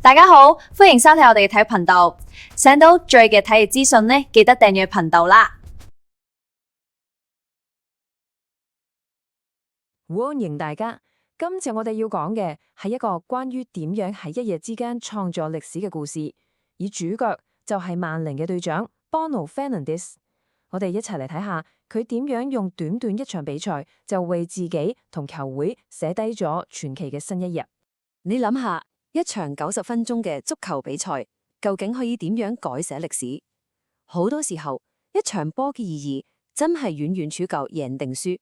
大家好，歡迎收睇我哋嘅體育頻道。想到最嘅體育資訊呢，記得訂閱頻道啦。歡迎大家，今次我哋要講嘅係一個關於點樣喺一夜之間創造歷史嘅故事，而主角就係曼聯嘅隊長 Bruno Fernandes。我哋一齊嚟睇下佢點樣用短短一場比賽就為自己同球會寫低咗傳奇嘅新一頁。你諗下，一場90分鐘嘅足球比賽，究竟可以點樣改寫歷史？好多時候，一場波嘅意義真係遠遠超過贏定輸。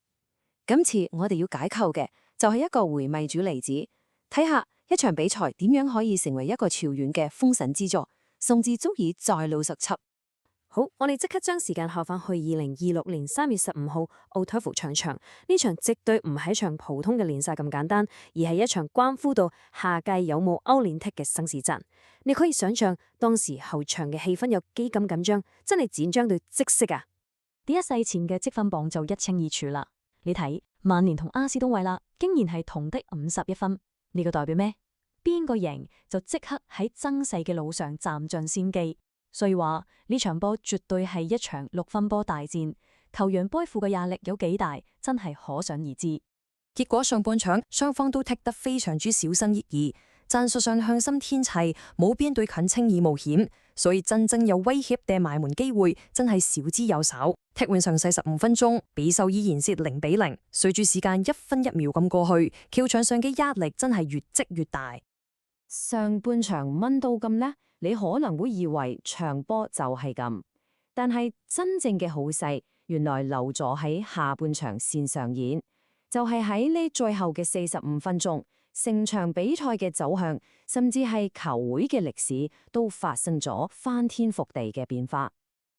今次我哋要解構嘅就係一個回味主例子，睇下一場比賽點樣可以成為一個長遠嘅封神之作，甚至足以再露實輯。好，我哋即刻將時間後返去2026年3月15號奧脫福場。呢場絕對唔係一場普通嘅聯賽咁簡單，而係一場關乎到下屆有冇歐聯踢嘅生死戰。你可以想象當時後場嘅氣氛有幾咁緊張，真係緊張到即息啊！呢一世前嘅積分榜就一清二楚啦。你睇，曼聯同阿斯東維拉竟然係同得51分，呢個代表咩？邊個贏就即刻喺爭勢嘅路上佔盡先機。所以話呢場波絕對係一場6分波大戰，球員背負嘅壓力有幾大，真係可想而知。結果上半場雙方都踢得非常之小心翼翼，戰術上向心天齊，冇邊隊肯輕易冒險，所以真正有威脅嘅埋門機會真係少之又少。踢完上45分鐘，比數依然是0-0。隨住時間1分1秒咁過去，球場上嘅壓力真係越積越大。上半場悶到咁呢？你可能會以為場波就係咁，但係真正嘅好戲原來留咗喺下半場先上演，就係喺呢最後嘅45分鐘，成場比賽嘅走向，甚至係球會嘅歷史都發生咗翻天覆地嘅變化。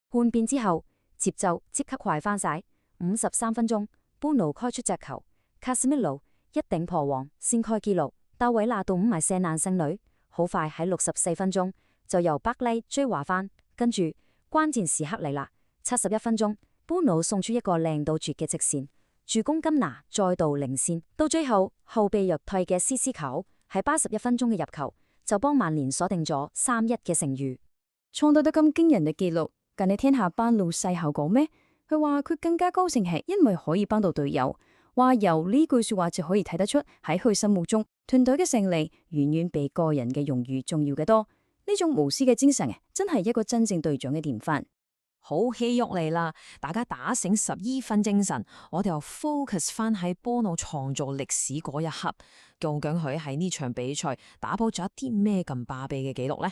換邊之後，節奏即刻快翻晒。53分鐘，Bruno開出隻球，卡斯米魯一頂破網，先開紀錄。大衛拿杜唔係射難勝女，好快喺64分鐘。就由巴利追華翻，跟住關鍵時刻嚟啦！71分鐘，Bruno送出一個靚到絕嘅直線，助攻金拿再度領先。到最後後備入替嘅斯球喺81分鐘嘅入球，就幫曼聯鎖定咗3-1嘅勝譽，創造得咁驚人嘅紀錄。但你聽下班老細後講咩？佢話佢更加高興係因為可以幫到隊友，話由呢句說話就可以睇得出喺佢心目中團隊嘅勝利遠遠比個人嘅榮譽重要嘅多。呢種無私嘅精神真係一個真正隊長嘅典範。好戲肉嚟啦！大家打醒12分精神，我哋又 focus 翻喺Bruno創造歷史嗰一刻，究竟佢喺呢場比賽打破咗一啲咩咁巴閉嘅紀錄呢？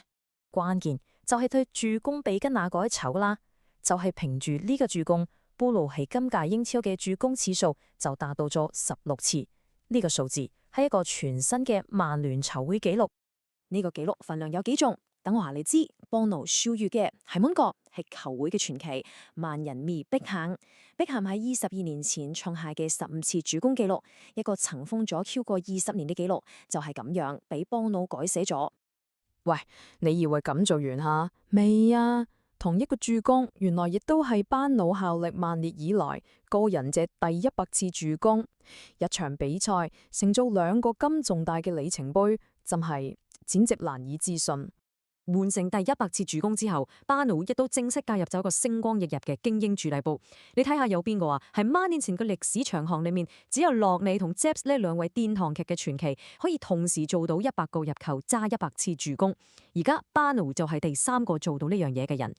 關鍵就係對助攻比根那嗰一籌啦，就係憑住呢個助攻，Bruno喺今屆英超嘅助攻次數就達到咗16次，呢個數字係一個全新嘅曼聯球會紀錄。呢個紀錄份量有幾重？等我話你知，Bruno 超越嘅係滿個係球會嘅傳奇，萬人迷碧咸。碧咸喺22年前創下嘅15次助攻紀錄，一個塵封咗超過20年嘅紀錄，就係咁樣俾Bruno改寫咗。喂，你以為咁做完吓？未啊！同一個助攻，原來亦都係Bruno效力曼聯以來個人嘅第100次助攻。一場比賽成咗2個咁重大嘅里程碑，真係簡直難以置信。完成第100次助攻之後，Bruno亦都正式加入咗一個星光熠熠嘅精英主力部。你睇下有邊個啊？係8年前嘅歷史長項裏面，只有洛尼同 Jeps 呢2位殿堂級嘅傳奇，可以同時做到100個入球加100次助攻。而家Bruno就係第3個做到呢樣嘢嘅人。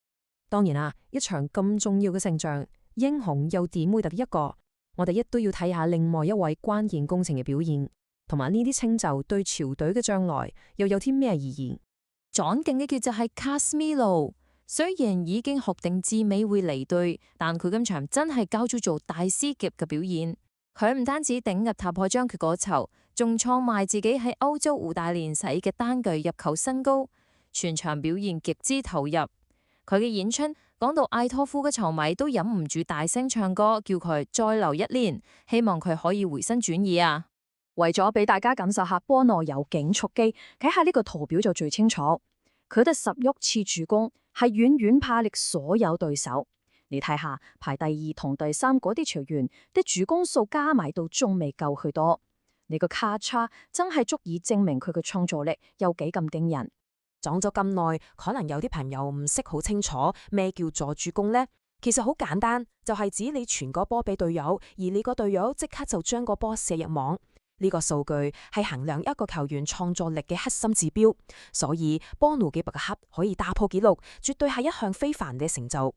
當然啊，一場咁重要嘅勝仗，英雄又點會得一個？我哋亦都要睇下另外一位關鍵工程嘅表現，同埋呢啲成就對球隊嘅將來又有啲咩意義？撞勁嘅佢就係卡斯米魯，雖然已經確定至尾會離隊，但佢今場真係交咗做大師級嘅表現。佢唔單止頂入踏破張缺嗰籌，仲創埋自己喺歐洲五大聯賽嘅單據入球新高，全場表現極之投入。佢嘅演出講到艾托夫嘅球迷都忍唔住大聲唱歌，叫佢再留1年，希望佢可以回心轉意啊！為咗俾大家感受下Bruno有幾速機，睇下呢個圖表就最清楚。佢得11次助攻，係遠遠怕力所有對手。你睇下排第2同第3嗰啲球員，啲助攻數加埋都仲未夠佢多。呢個卡差真係足以證明佢嘅創造力有幾咁驚人。講咗咁耐，可能有啲朋友唔識好清楚咩叫助助攻呢？其實好簡單，就係指你傳個波俾隊友，而你個隊友即刻就將個波射入網。呢個數據係衡量一個球員創造力嘅核心指標，所以波奴嘅白盒可以打破紀錄，絕對係一項非凡嘅成就。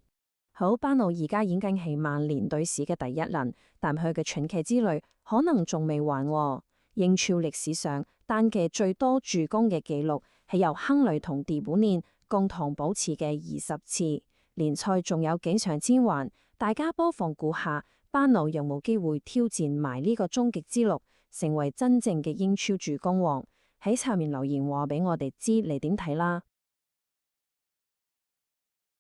好，班奴而家已經係曼聯隊史嘅第一人，但佢嘅傳奇之旅可能仲未完喎。英超歷史上單嘅最多助攻嘅紀錄係由亨利同迪本連共同保持嘅20次。聯賽仲有幾場之還，大家不妨估下，班奴有冇機會挑戰埋呢個終極之路，成為真正嘅英超助攻王？喺下面留言話俾我哋知你點睇啦。